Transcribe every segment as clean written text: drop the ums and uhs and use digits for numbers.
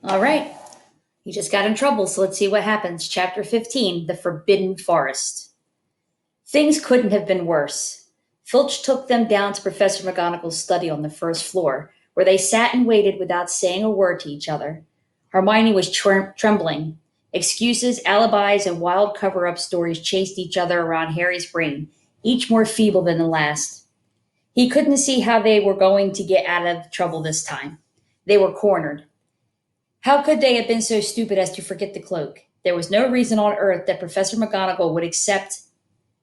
All right. You just got in trouble, so let's see what happens. Chapter 15, The Forbidden Forest. Things couldn't have been worse. Filch took them down to Professor McGonagall's study on the first floor, where they sat and waited without saying a word to each other. Hermione was trembling. Excuses, alibis, and wild cover up stories chased each other around Harry's brain, each more feeble than the last. He couldn't see how they were going to get out of trouble this time. They were cornered. How could they have been so stupid as to forget the cloak? There was no reason on earth that Professor McGonagall would accept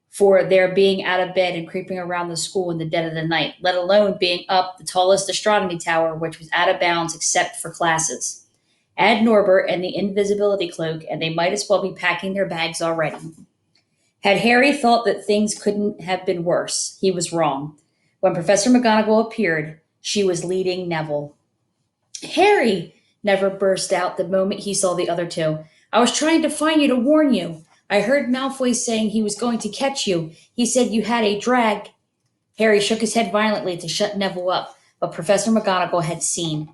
for their being out of bed and creeping around the school in the dead of the night, let alone being up the tallest astronomy tower, which was out of bounds except for classes. Add Norbert and the invisibility cloak, and they might as well be packing their bags already. Had Harry thought that things couldn't have been worse, he was wrong. When Professor McGonagall appeared, she was leading Neville. Harry! Neville burst out the moment he saw the other two. I was trying to find you to warn you. I heard Malfoy saying he was going to catch you. He said you had a drag. Harry shook his head violently to shut Neville up, but Professor McGonagall had seen.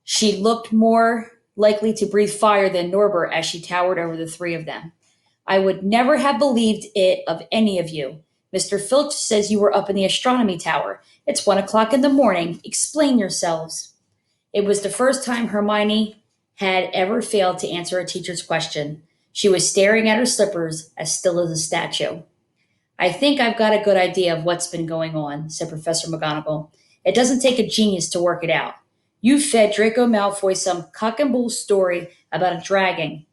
She looked more likely to breathe fire than Norbert as she towered over the three of them. I would never have believed it of any of you. Mr. Filch says you were up in the astronomy tower. It's 1 o'clock in the morning. Explain yourselves. It was the first time Hermione had ever failed to answer a teacher's question. She was staring at her slippers, as still as a statue. I think I've got a good idea of what's been going on, said Professor McGonagall. It doesn't take a genius to work it out. You fed Draco Malfoy some cock and bull story about a dragon,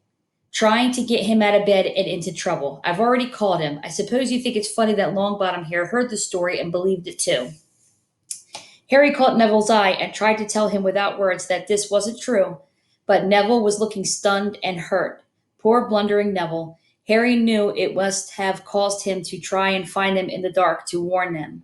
trying to get him out of bed and into trouble. I've already called him. I suppose you think it's funny that Longbottom here heard the story and believed it too. Harry caught Neville's eye and tried to tell him without words that this wasn't true, but Neville was looking stunned and hurt. Poor blundering Neville. Harry knew it must have caused him to try and find them in the dark to warn them.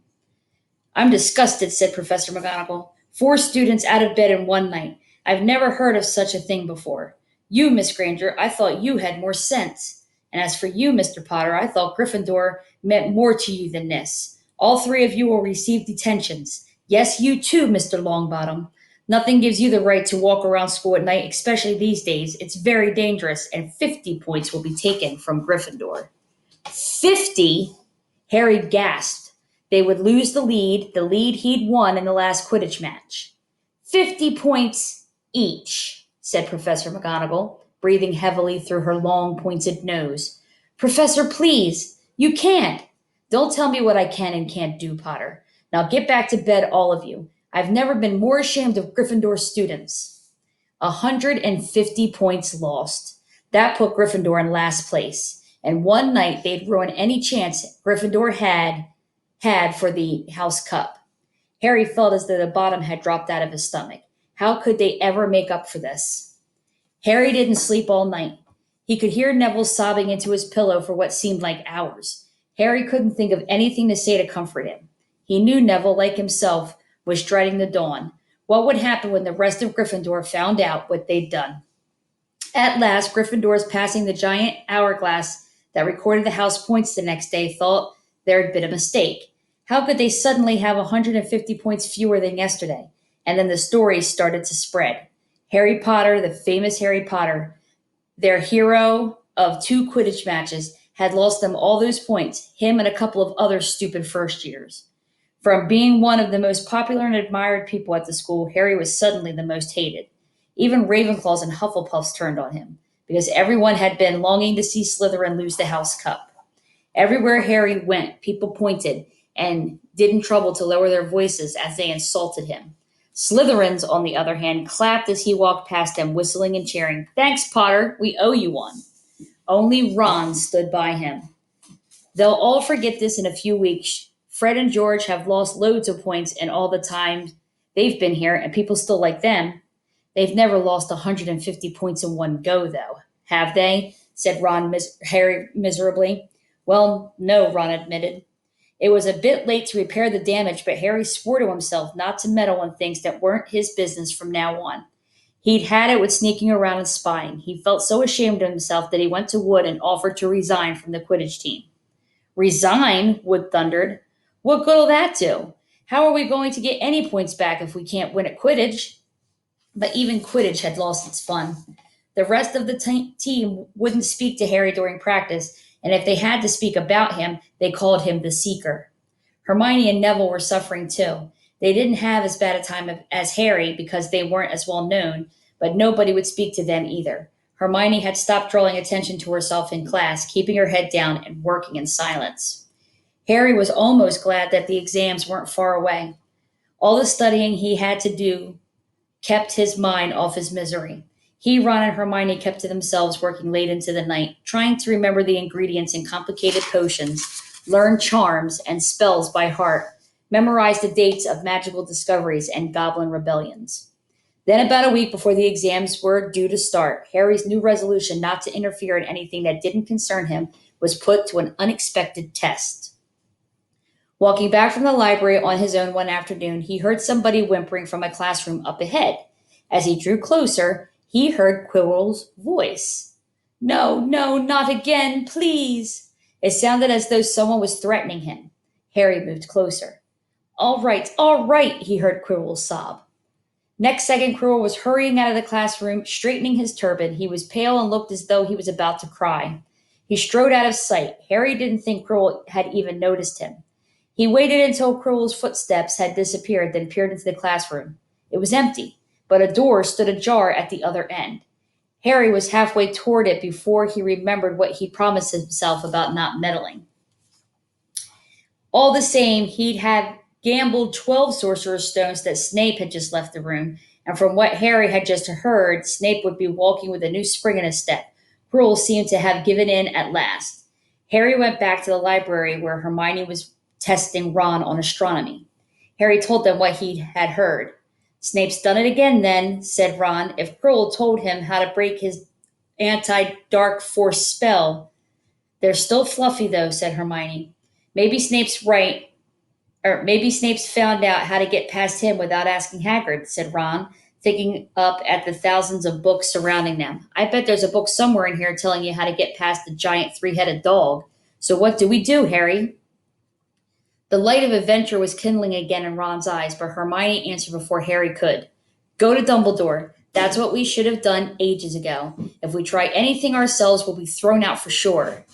I'm disgusted, said Professor McGonagall. 4 students out of bed in one night. I've never heard of such a thing before. You, Miss Granger, I thought you had more sense. And as for you, Mr. Potter, I thought Gryffindor meant more to you than this. All 3 of you will receive detentions. Yes, you too, Mr. Longbottom. Nothing gives you the right to walk around school at night, especially these days. It's very dangerous, and 50 points will be taken from Gryffindor. 50? Harry gasped. They would lose the lead he'd won in the last Quidditch match. 50 points each, said Professor McGonagall, breathing heavily through her long, pointed nose. Professor, please, you can't. Don't tell me what I can and can't do, Potter. Now get back to bed, all of you. I've never been more ashamed of Gryffindor students. 150 points lost. That put Gryffindor in last place. And one night they'd ruin any chance Gryffindor had for the House Cup. Harry felt as though the bottom had dropped out of his stomach. How could they ever make up for this? Harry didn't sleep all night. He could hear Neville sobbing into his pillow for what seemed like hours. Harry couldn't think of anything to say to comfort him. He knew Neville, like himself, was dreading the dawn. What would happen when the rest of Gryffindor found out what they'd done? At last, Gryffindor's passing the giant hourglass that recorded the house points the next day thought there had been a mistake. How could they suddenly have 150 points fewer than yesterday? And then the story started to spread. Harry Potter, the famous Harry Potter, their hero of 2 Quidditch matches, had lost them all those points, him and a couple of other stupid first years. From being one of the most popular and admired people at the school, Harry was suddenly the most hated. Even Ravenclaws and Hufflepuffs turned on him, because everyone had been longing to see Slytherin lose the House Cup. Everywhere Harry went, people pointed and didn't trouble to lower their voices as they insulted him. Slytherins, on the other hand, clapped as he walked past them, whistling and cheering. Thanks, Potter, we owe you one. Only Ron stood by him. They'll all forget this in a few weeks. Fred and George have lost loads of points in all the time they've been here, and people still like them. They've never lost 150 points in one go, though, have they? Said Harry miserably. Well, no, Ron admitted. It was a bit late to repair the damage, but Harry swore to himself not to meddle in things that weren't his business from now on. He'd had it with sneaking around and spying. He felt so ashamed of himself that he went to Wood and offered to resign from the Quidditch team. Resign? Wood thundered. What good'll that do? How are we going to get any points back if we can't win at Quidditch? But even Quidditch had lost its fun. The rest of the team wouldn't speak to Harry during practice, and if they had to speak about him, they called him the Seeker. Hermione and Neville were suffering too. They didn't have as bad a time as Harry because they weren't as well known, but nobody would speak to them either. Hermione had stopped drawing attention to herself in class, keeping her head down and working in silence. Harry was almost glad that the exams weren't far away. All the studying he had to do kept his mind off his misery. He, Ron, and Hermione kept to themselves, working late into the night, trying to remember the ingredients in complicated potions, learn charms and spells by heart, memorize the dates of magical discoveries and goblin rebellions. Then, about a week before the exams were due to start, Harry's new resolution not to interfere in anything that didn't concern him was put to an unexpected test. Walking back from the library on his own one afternoon, he heard somebody whimpering from a classroom up ahead. As he drew closer, he heard Quirrell's voice. No, no, not again, please. It sounded as though someone was threatening him. Harry moved closer. All right, he heard Quirrell sob. Next second, Quirrell was hurrying out of the classroom, straightening his turban. He was pale and looked as though he was about to cry. He strode out of sight. Harry didn't think Quirrell had even noticed him. He waited until Quirrell's footsteps had disappeared, then peered into the classroom. It was empty, but a door stood ajar at the other end. Harry was halfway toward it before he remembered what he promised himself about not meddling. All the same, he'd have gambled 12 Sorcerer's Stones that Snape had just left the room, and from what Harry had just heard, Snape would be walking with a new spring in his step. Quirrell seemed to have given in at last. Harry went back to the library where Hermione was testing Ron on astronomy. Harry told them what he had heard. Snape's done it again, then, said Ron. If Quirrell told him how to break his anti-dark force spell. They're still fluffy, though, said Hermione. Maybe Snape's right, or maybe Snape's found out how to get past him without asking Hagrid, said Ron, thinking up at the thousands of books surrounding them. I bet there's a book somewhere in here telling you how to get past the giant three-headed dog. So what do we do, Harry? The light of adventure was kindling again in Ron's eyes, but Hermione answered before Harry could. Go to Dumbledore. That's what we should have done ages ago. If we try anything ourselves, we'll be thrown out for sure.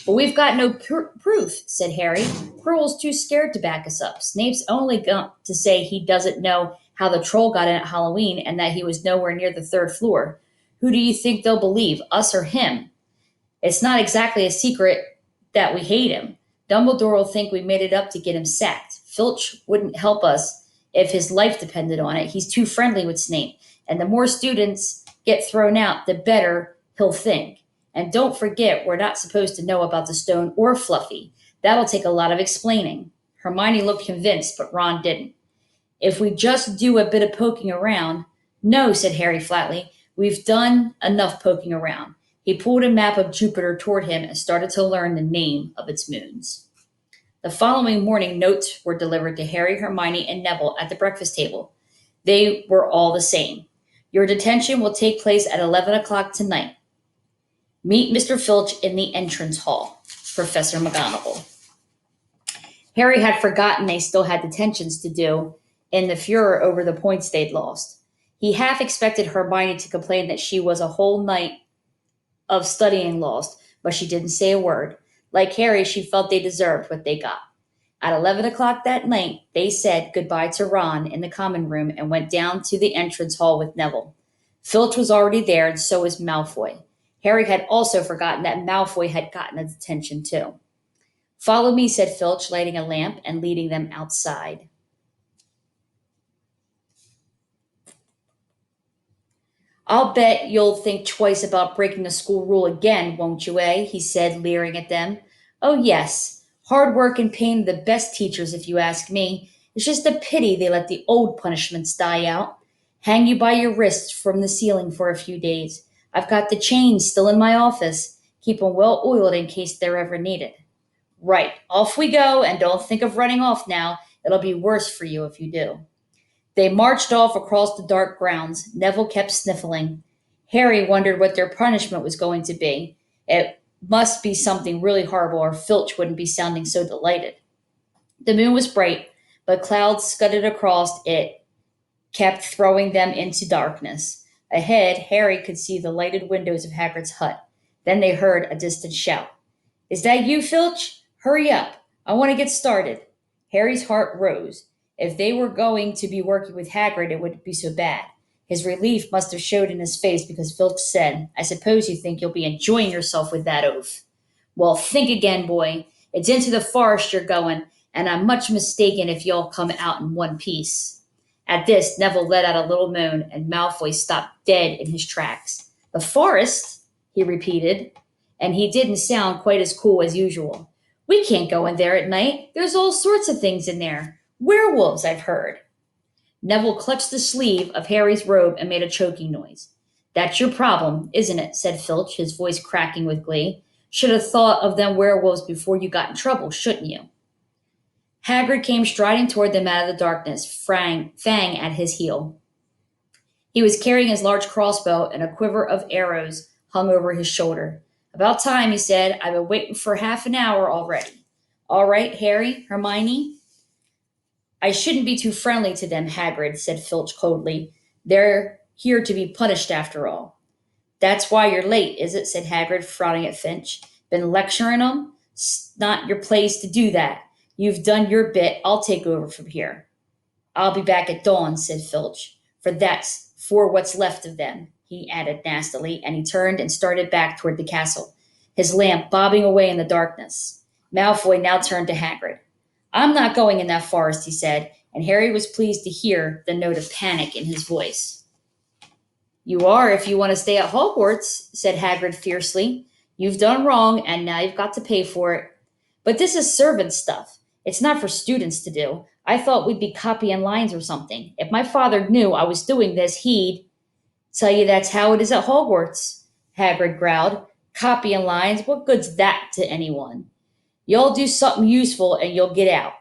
But we've got no proof, said Harry. Quirrell's too scared to back us up. Snape's only got to say he doesn't know how the troll got in at Halloween and that he was nowhere near the third floor. Who do you think they'll believe, us or him? It's not exactly a secret that we hate him. Dumbledore will think we made it up to get him sacked. Filch wouldn't help us if his life depended on it. He's too friendly with Snape. And the more students get thrown out, the better he'll think. And don't forget, we're not supposed to know about the stone or Fluffy. That'll take a lot of explaining. Hermione looked convinced, but Ron didn't. If we just do a bit of poking around. No, said Harry flatly. We've done enough poking around. He pulled a map of Jupiter toward him and started to learn the name of its moons. The following morning, notes were delivered to Harry, Hermione, and Neville at the breakfast table. They were all the same. Your detention will take place at 11 o'clock tonight. Meet Mr. Filch in the entrance hall, Professor McGonagall. Harry had forgotten they still had detentions to do in the furor over the points they'd lost. He half expected Hermione to complain that she was a whole night of studying lost, but she didn't say a word. Like Harry, she felt they deserved what they got. At 11 o'clock that night, they said goodbye to Ron in the common room and went down to the entrance hall with Neville. Filch was already there, and so was Malfoy. Harry had also forgotten that Malfoy had gotten a detention too. Follow me, said Filch, lighting a lamp and leading them outside. I'll bet you'll think twice about breaking the school rule again, won't you, eh? He said, leering at them. Oh, yes. Hard work and pain are the best teachers, if you ask me. It's just a pity they let the old punishments die out. Hang you by your wrists from the ceiling for a few days. I've got the chains still in my office. Keep 'em well oiled in case they're ever needed. Right, off we go, and don't think of running off now. It'll be worse for you if you do. They marched off across the dark grounds. Neville kept sniffling. Harry wondered what their punishment was going to be. It must be something really horrible, or Filch wouldn't be sounding so delighted. The moon was bright, but clouds scudded across it kept throwing them into darkness. Ahead, Harry could see the lighted windows of Hagrid's hut. Then they heard a distant shout. Is that you, Filch? Hurry up. I want to get started. Harry's heart rose. If they were going to be working with Hagrid, it wouldn't be so bad. His relief must have showed in his face because Filch said, I suppose you think you'll be enjoying yourself with that oaf. Well, think again, boy. It's into the forest you're going, and I'm much mistaken if you'll come out in one piece. At this, Neville let out a little moan, and Malfoy stopped dead in his tracks. The forest? He repeated, and he didn't sound quite as cool as usual. We can't go in there at night. There's all sorts of things in there. Werewolves, I've heard. Neville clutched the sleeve of Harry's robe and made a choking noise. That's your problem, isn't it? Said Filch, his voice cracking with glee. Should have thought of them werewolves before you got in trouble, shouldn't you? Hagrid came striding toward them out of the darkness, Fang at his heel. He was carrying his large crossbow, and a quiver of arrows hung over his shoulder. About time, he said. I've been waiting for half an hour already. All right, Harry, Hermione. I shouldn't be too friendly to them, Hagrid, said Filch coldly. They're here to be punished after all. That's why you're late, is it? Said Hagrid, frowning at Finch. Been lecturing them? It's not your place to do that. You've done your bit. I'll take over from here. I'll be back at dawn, said Filch. For what's left of them, he added nastily, and he turned and started back toward the castle, his lamp bobbing away in the darkness. Malfoy now turned to Hagrid. I'm not going in that forest, he said, and Harry was pleased to hear the note of panic in his voice. You are if you want to stay at Hogwarts, said Hagrid fiercely. You've done wrong, and now you've got to pay for it. But this is servant stuff. It's not for students to do. I thought we'd be copying lines or something. If my father knew I was doing this, he'd tell you that's how it is at Hogwarts, Hagrid growled. Copying lines, what good's that to anyone? You'll do something useful and you'll get out.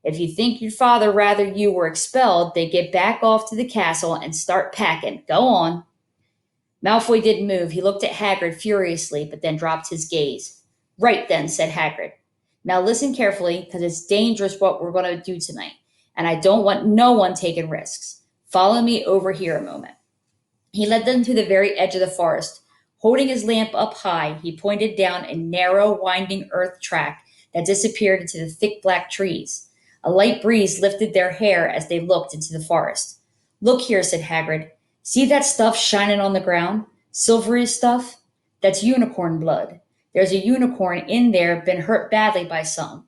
If you think your father rather you were expelled, then get back off to the castle and start packing. Go on. Malfoy didn't move. He looked at Hagrid furiously, but then dropped his gaze. Right then, said Hagrid. Now listen carefully, because it's dangerous what we're going to do tonight, and I don't want no one taking risks. Follow me over here a moment. He led them to the very edge of the forest. Holding his lamp up high, he pointed down a narrow, winding earth track that disappeared into the thick black trees. A light breeze lifted their hair as they looked into the forest. Look here, said Hagrid. See that stuff shining on the ground? Silvery stuff? That's unicorn blood. There's a unicorn in there been hurt badly by some.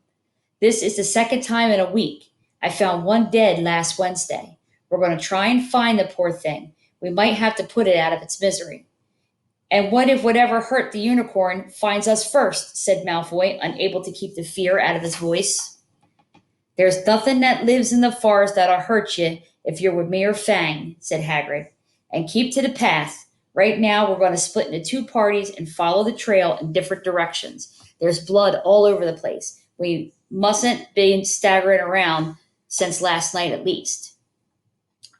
This is the second time in a week. I found one dead last Wednesday. We're going to try and find the poor thing. We might have to put it out of its misery. And what if whatever hurt the unicorn finds us first, said Malfoy, unable to keep the fear out of his voice. There's nothing that lives in the forest that'll hurt you if you're with me or Fang, said Hagrid. And keep to the path. Right now, we're going to split into two parties and follow the trail in different directions. There's blood all over the place. We mustn't be staggering around since last night at least.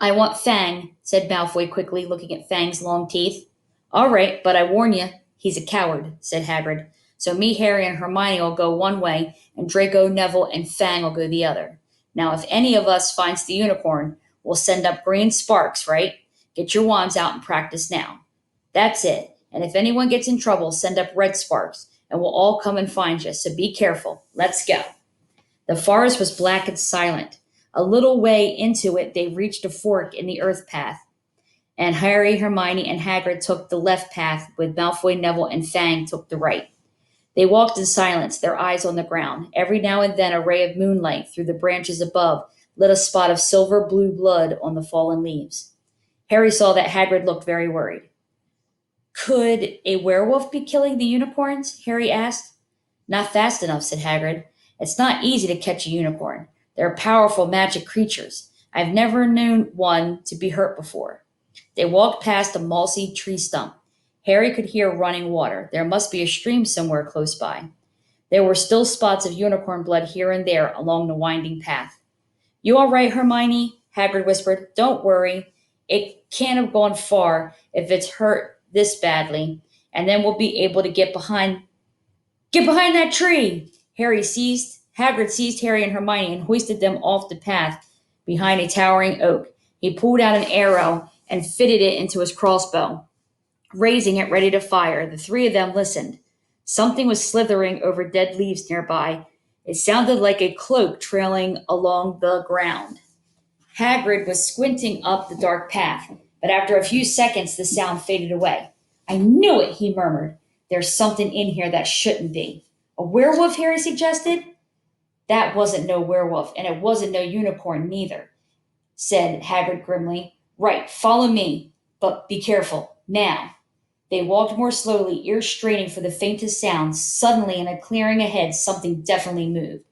I want Fang, said Malfoy quickly, looking at Fang's long teeth. All right, but I warn you, he's a coward, said Hagrid. So me, Harry, and Hermione will go one way, and Draco, Neville, and Fang will go the other. Now, if any of us finds the unicorn, we'll send up green sparks, right? Get your wands out and practice now. That's it. And if anyone gets in trouble, send up red sparks, and we'll all come and find you. So be careful. Let's go. The forest was black and silent. A little way into it, they reached a fork in the earth path, and Harry, Hermione, and Hagrid took the left path, with Malfoy, Neville, and Fang took the right. They walked in silence, their eyes on the ground. Every now and then a ray of moonlight through the branches above lit a spot of silver blue blood on the fallen leaves. Harry saw that Hagrid looked very worried. Could a werewolf be killing the unicorns? Harry asked. Not fast enough, said Hagrid. It's not easy to catch a unicorn. They're powerful magic creatures. I've never known one to be hurt before. They walked past a mossy tree stump. Harry could hear running water. There must be a stream somewhere close by. There were still spots of unicorn blood here and there along the winding path. You all right, Hermione? Hagrid whispered. Don't worry. It can't have gone far if it's hurt this badly, and then we'll be able to get behind that tree. Hagrid seized Harry and Hermione and hoisted them off the path behind a towering oak. He pulled out an arrow and fitted it into his crossbow, raising it ready to fire. The three of them listened. Something was slithering over dead leaves nearby. It sounded like a cloak trailing along the ground. Hagrid was squinting up the dark path, but after a few seconds the sound faded away. I knew it, he murmured. There's something in here that shouldn't be. A werewolf, Harry suggested. That wasn't no werewolf, and it wasn't no unicorn neither, said Hagrid grimly. Right, follow me, but be careful. Now. They walked more slowly, ears straining for the faintest sound. Suddenly, in a clearing ahead, something definitely moved.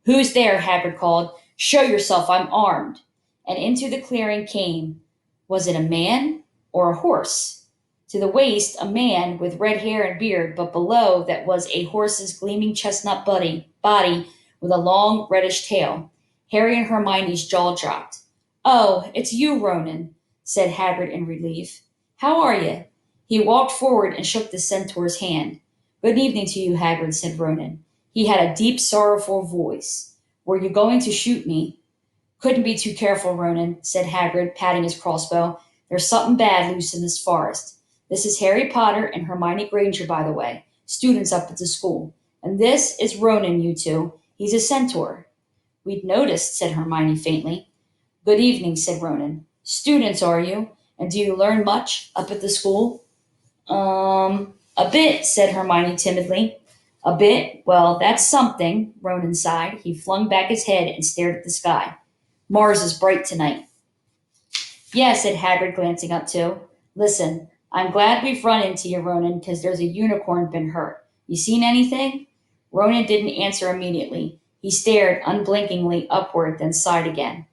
Who's there? Hagrid called. Show yourself, I'm armed. And into the clearing came. Was it a man or a horse? To the waist, a man with red hair and beard, but below that was a horse's gleaming chestnut body with a long reddish tail. Harry and Hermione's jaw dropped. Oh, it's you, Ronan, said Hagrid in relief. How are you? He walked forward and shook the centaur's hand. Good evening to you, Hagrid, said Ronan. He had a deep, sorrowful voice. Were you going to shoot me? Couldn't be too careful, Ronan, said Hagrid, patting his crossbow. There's something bad loose in this forest. This is Harry Potter and Hermione Granger, by the way, students up at the school. And this is Ronan, you two. He's a centaur. We'd noticed, said Hermione faintly. Good evening, said Ronan. Students, are you? And do you learn much up at the school? A bit, said Hermione timidly. A bit? Well, that's something, Ronan sighed. He flung back his head and stared at the sky. Mars is bright tonight. Yeah, said Hagrid, glancing up too. Listen, I'm glad we've run into you, Ronan, because there's a unicorn been hurt. You seen anything? Ronan didn't answer immediately. He stared unblinkingly upward, then sighed again.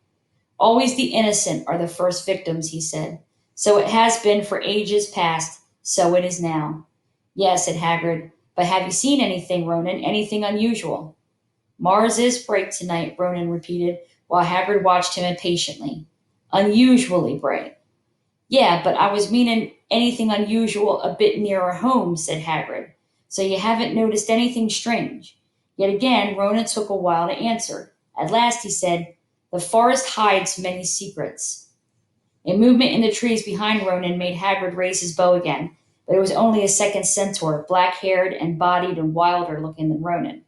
Always the innocent are the first victims, he said. So it has been for ages past, so it is now. Yes, said Hagrid, but have you seen anything, Ronan? Anything unusual? Mars is bright tonight, Ronan repeated, while Hagrid watched him impatiently. Unusually bright. Yeah, but I was meaning anything unusual a bit nearer home, said Hagrid. So you haven't noticed anything strange. Yet again, Ronan took a while to answer. At last he said, The forest hides many secrets. A movement in the trees behind Ronan made Hagrid raise his bow again, but it was only a second centaur, black-haired and bodied and wilder looking than Ronan.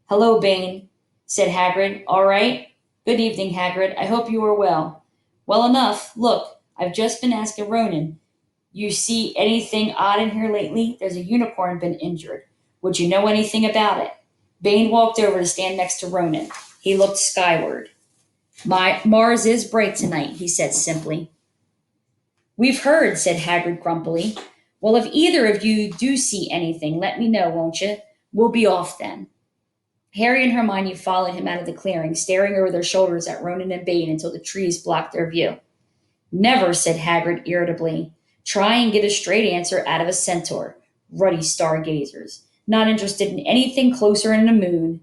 Hello, Bane, said Hagrid. All right? Good evening, Hagrid. I hope you are well. Well enough. Look, I've just been asking Ronan. You see anything odd in here lately? There's a unicorn been injured. Would you know anything about it? Bane walked over to stand next to Ronan. He looked skyward. Mars is bright tonight, he said simply. We've heard, said Hagrid grumpily. Well, if either of you do see anything, let me know, won't you? We'll be off then. Harry and Hermione followed him out of the clearing, staring over their shoulders at Ronan and Bane until the trees blocked their view. Never, said Hagrid irritably. Try and get a straight answer out of a centaur. Ruddy stargazers. Not interested in anything closer than the moon.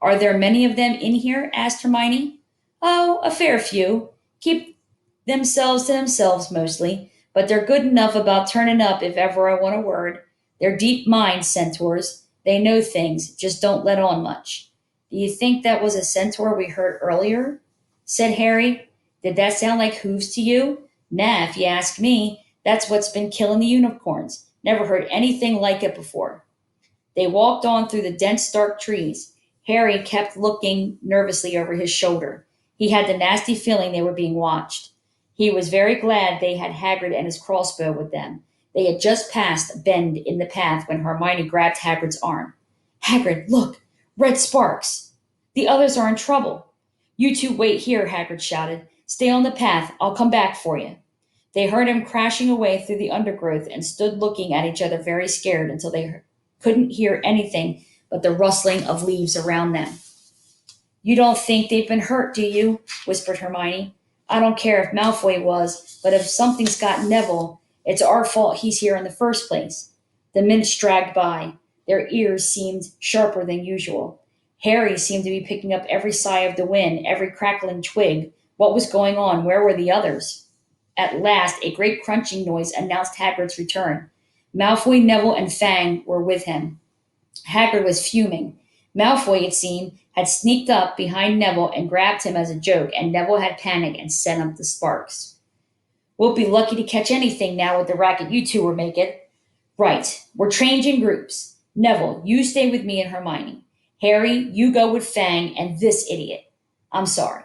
Are there many of them in here? Asked Hermione. Oh, a fair few. Keep themselves to themselves mostly, but they're good enough about turning up if ever I want a word. They're deep mind centaurs. They know things, just don't let on much. Do you think that was a centaur we heard earlier? Said Harry. Did that sound like hooves to you? Nah, if you ask me, that's what's been killing the unicorns. Never heard anything like it before. They walked on through the dense, dark trees. Harry kept looking nervously over his shoulder. He had the nasty feeling they were being watched. He was very glad they had Hagrid and his crossbow with them. They had just passed a bend in the path when Hermione grabbed Hagrid's arm. Hagrid, look! Red sparks! The others are in trouble. You two wait here, Hagrid shouted. Stay on the path. I'll come back for you. They heard him crashing away through the undergrowth and stood looking at each other very scared until they couldn't hear anything but the rustling of leaves around them. You don't think they've been hurt, do you? Whispered Hermione. I don't care if Malfoy was, but if something's got Neville, it's our fault he's here in the first place. The minutes dragged by. Their ears seemed sharper than usual. Harry seemed to be picking up every sigh of the wind, every crackling twig. What was going on? Where were the others? At last, a great crunching noise announced Hagrid's return. Malfoy, Neville, and Fang were with him. Hagrid was fuming. Malfoy, it seemed, had sneaked up behind Neville and grabbed him as a joke, and Neville had panicked and sent up the sparks. We'll be lucky to catch anything now with the racket you two are making. Right, we're trained in groups. Neville, you stay with me and Hermione. Harry, you go with Fang and this idiot. I'm sorry,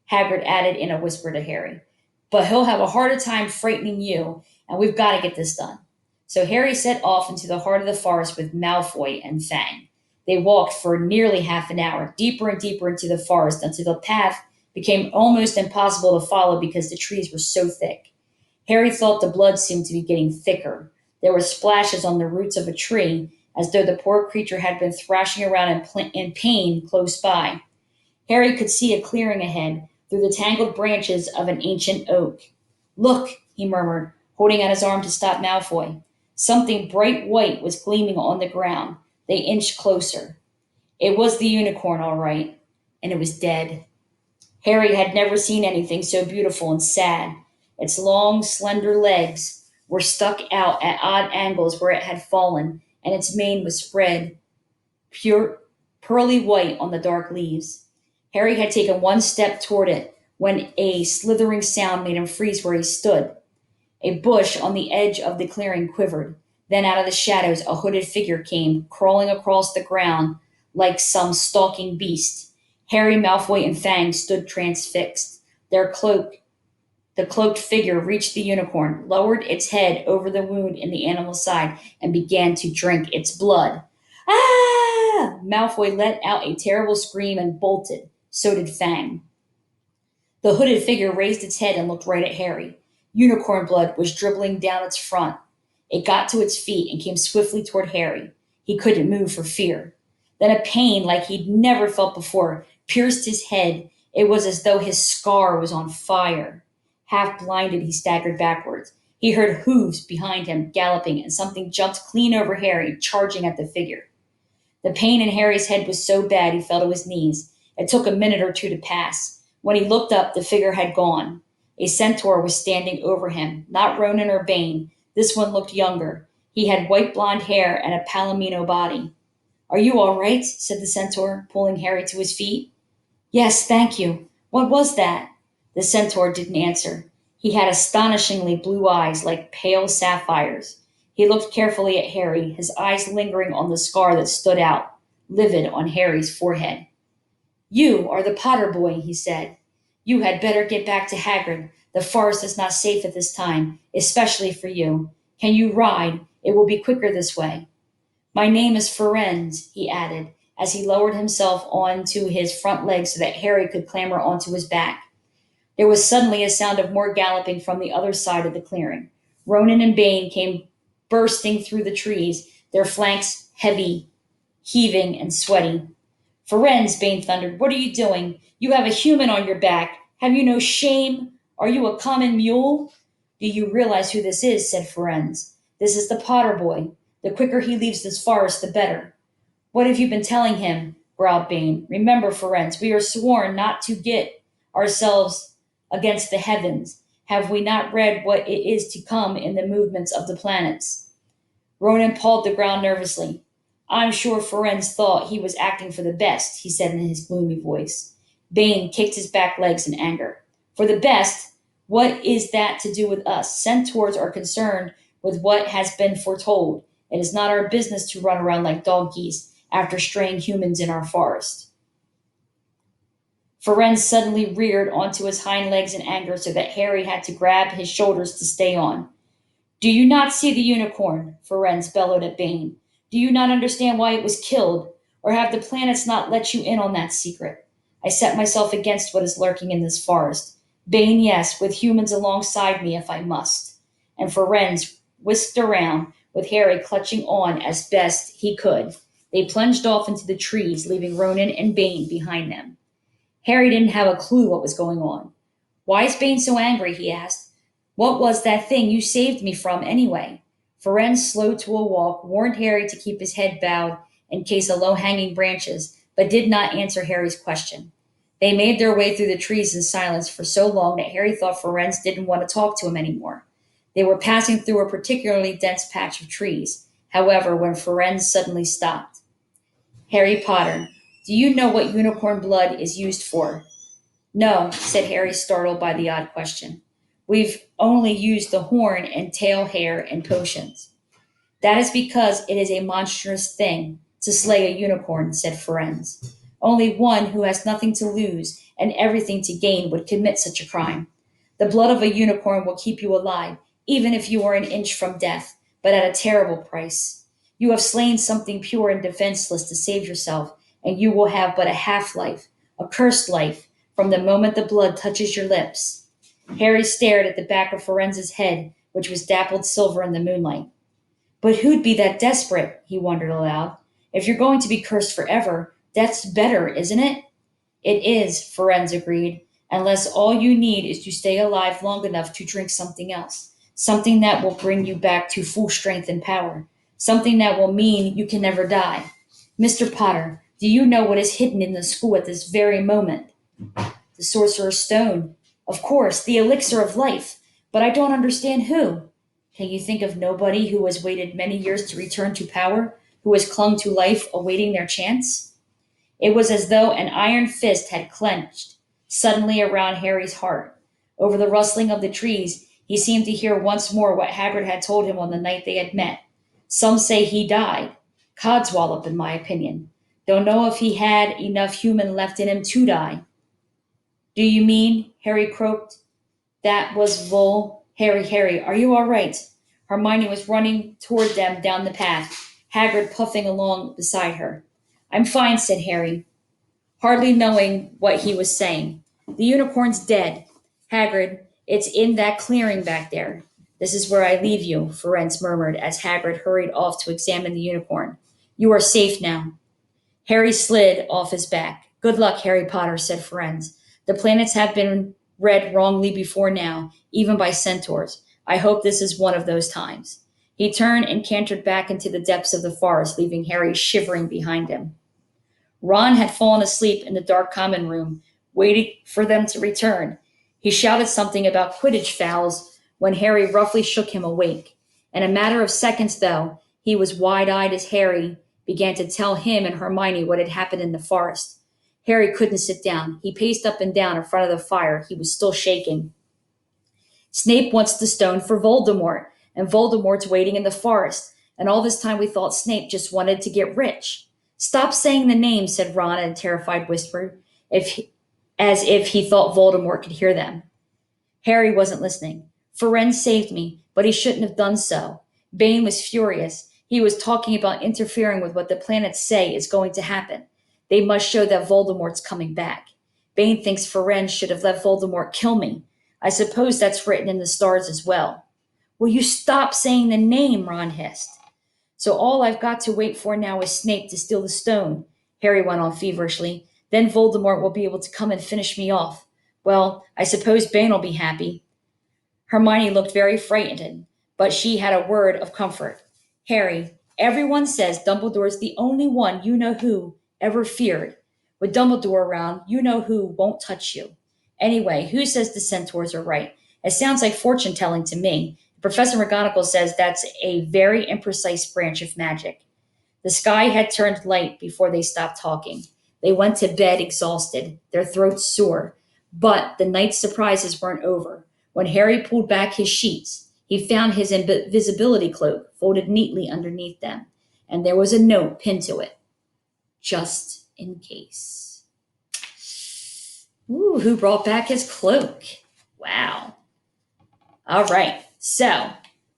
Hagrid added in a whisper to Harry, but he'll have a harder time frightening you, and we've got to get this done. So Harry set off into the heart of the forest with Malfoy and Fang. They walked for nearly half an hour, deeper and deeper into the forest, until the path became almost impossible to follow because the trees were so thick. Harry thought the blood seemed to be getting thicker. There were splashes on the roots of a tree, as though the poor creature had been thrashing around in pain close by. Harry could see a clearing ahead through the tangled branches of an ancient oak. Look, he murmured, holding out his arm to stop Malfoy. Something bright white was gleaming on the ground. They inched closer. It was the unicorn, all right, and it was dead. Harry had never seen anything so beautiful and sad. Its long, slender legs were stuck out at odd angles where it had fallen, and its mane was spread, pure, pearly white on the dark leaves. Harry had taken one step toward it when a slithering sound made him freeze where he stood. A bush on the edge of the clearing quivered. Then out of the shadows a hooded figure came, crawling across the ground like some stalking beast. Harry, Malfoy, and Fang stood transfixed. The cloaked figure reached the unicorn, lowered its head over the wound in the animal's side, and began to drink its blood. Ah! Malfoy let out a terrible scream and bolted. So did Fang. The hooded figure raised its head and looked right at Harry. Unicorn blood was dribbling down its front. It got to its feet and came swiftly toward Harry. He couldn't move for fear. Then a pain like he'd never felt before pierced his head. It was as though his scar was on fire. Half blinded, he staggered backwards. He heard hooves behind him galloping, and something jumped clean over Harry, charging at the figure. The pain in Harry's head was so bad he fell to his knees. It took a minute or two to pass. When he looked up, the figure had gone. A centaur was standing over him, not Ronan or Bane. This one looked younger. He had white blonde hair and a palomino body. Are you all right? Said the centaur, pulling Harry to his feet. Yes, thank you. What was that? The centaur didn't answer. He had astonishingly blue eyes like pale sapphires. He looked carefully at Harry, his eyes lingering on the scar that stood out, livid on Harry's forehead. You are the Potter boy, he said. You had better get back to Hagrid. The forest is not safe at this time, especially for you. Can you ride? It will be quicker this way. My name is Firenze, he added, as he lowered himself onto his front legs so that Harry could clamber onto his back. There was suddenly a sound of more galloping from the other side of the clearing. Ronan and Bane came bursting through the trees, their flanks heavy, heaving, and sweaty. Firenze, Bane thundered, what are you doing? You have a human on your back. Have you no shame? Are you a common mule? Do you realize who this is? Said Firenze. This is the Potter boy. The quicker he leaves this forest, the better. What have you been telling him? Growled Bane. Remember, Firenze, we are sworn not to get ourselves against the heavens. Have we not read what it is to come in the movements of the planets? Ronan pawed the ground nervously. I'm sure Firenze thought he was acting for the best, he said in his gloomy voice. Bane kicked his back legs in anger. For the best? What is that to do with us? Centaurs are concerned with what has been foretold. It is not our business to run around like donkeys after straying humans in our forest. Firenze suddenly reared onto his hind legs in anger so that Harry had to grab his shoulders to stay on. Do you not see the unicorn? Firenze bellowed at Bane. Do you not understand why it was killed? Or have the planets not let you in on that secret? I set myself against what is lurking in this forest. Bane, yes, with humans alongside me if I must. And Firenze whisked around, with Harry clutching on as best he could. They plunged off into the trees, leaving Ronan and Bane behind them. Harry didn't have a clue what was going on. Why is Bane so angry? He asked. What was that thing you saved me from, anyway? Firenze, slowed to a walk, warned Harry to keep his head bowed in case of low-hanging branches, but did not answer Harry's question. They made their way through the trees in silence for so long that Harry thought Firenze didn't want to talk to him anymore. They were passing through a particularly dense patch of trees, however, when Firenze suddenly stopped. Harry Potter, do you know what unicorn blood is used for? No, said Harry, startled by the odd question. We've only used the horn and tail hair in potions. That is because it is a monstrous thing to slay a unicorn, said Firenze. Only one who has nothing to lose and everything to gain would commit such a crime. The blood of a unicorn will keep you alive, even if you are an inch from death, but at a terrible price. You have slain something pure and defenseless to save yourself, and you will have but a half life, a cursed life, from the moment the blood touches your lips. Harry stared at the back of Firenze's head, which was dappled silver in the moonlight. But who'd be that desperate? He wondered aloud. If you're going to be cursed forever, that's better, isn't it? It is, Firenze agreed, unless all you need is to stay alive long enough to drink something else, something that will bring you back to full strength and power, something that will mean you can never die. Mr. Potter, do you know what is hidden in the school at this very moment? The Sorcerer's Stone. Of course, the elixir of life. But I don't understand who. Can you think of nobody who has waited many years to return to power, who has clung to life awaiting their chance? It was as though an iron fist had clenched suddenly around Harry's heart. Over the rustling of the trees, he seemed to hear once more what Hagrid had told him on the night they had met. Some say he died. Codswallop, in my opinion. Don't know if he had enough human left in him to die. Do you mean? Harry croaked. That was Harry, are you all right? Hermione was running toward them down the path, Hagrid puffing along beside her. I'm fine, said Harry, hardly knowing what he was saying. The unicorn's dead. Hagrid, it's in that clearing back there. This is where I leave you, Firenze murmured as Hagrid hurried off to examine the unicorn. You are safe now. Harry slid off his back. Good luck, Harry Potter, said Firenze. The planets have been read wrongly before now, even by centaurs. I hope this is one of those times. He turned and cantered back into the depths of the forest, leaving Harry shivering behind him. Ron had fallen asleep in the dark common room, waiting for them to return. He shouted something about Quidditch fouls when Harry roughly shook him awake. In a matter of seconds, though, he was wide-eyed as Harry began to tell him and Hermione what had happened in the forest. Harry couldn't sit down. He paced up and down in front of the fire. He was still shaking. Snape wants the stone for Voldemort, and Voldemort's waiting in the forest. And all this time we thought Snape just wanted to get rich. Stop saying the name, said Ron in a terrified whisper, as if he thought Voldemort could hear them. Harry wasn't listening. Firenze saved me, but he shouldn't have done so. Bane was furious. He was talking about interfering with what the planets say is going to happen. They must show that Voldemort's coming back. Bane thinks Firenze should have let Voldemort kill me. I suppose that's written in the stars as well. Will you stop saying the name? Ron hissed. So all I've got to wait for now is Snape to steal the stone, Harry went on feverishly. Then Voldemort will be able to come and finish me off. Well, I suppose Bane will be happy. Hermione looked very frightened, but she had a word of comfort. Harry, everyone says Dumbledore's the only one you know who ever feared. With Dumbledore around, you know who won't touch you. Anyway, who says the centaurs are right? It sounds like fortune telling to me. Professor McGonagall says that's a very imprecise branch of magic. The sky had turned light before they stopped talking. They went to bed exhausted, their throats sore. But the night's surprises weren't over. When Harry pulled back his sheets, he found his invisibility cloak folded neatly underneath them, and there was a note pinned to it. Just in case. Ooh, who brought back his cloak? Wow. All right, so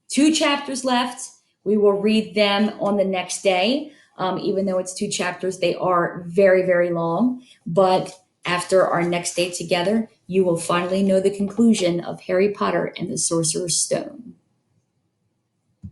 2 chapters left. We will read them on the next day. Even though it's 2 chapters, they are very, very long. But after our next day together, you will finally know the conclusion of Harry Potter and the Sorcerer's Stone.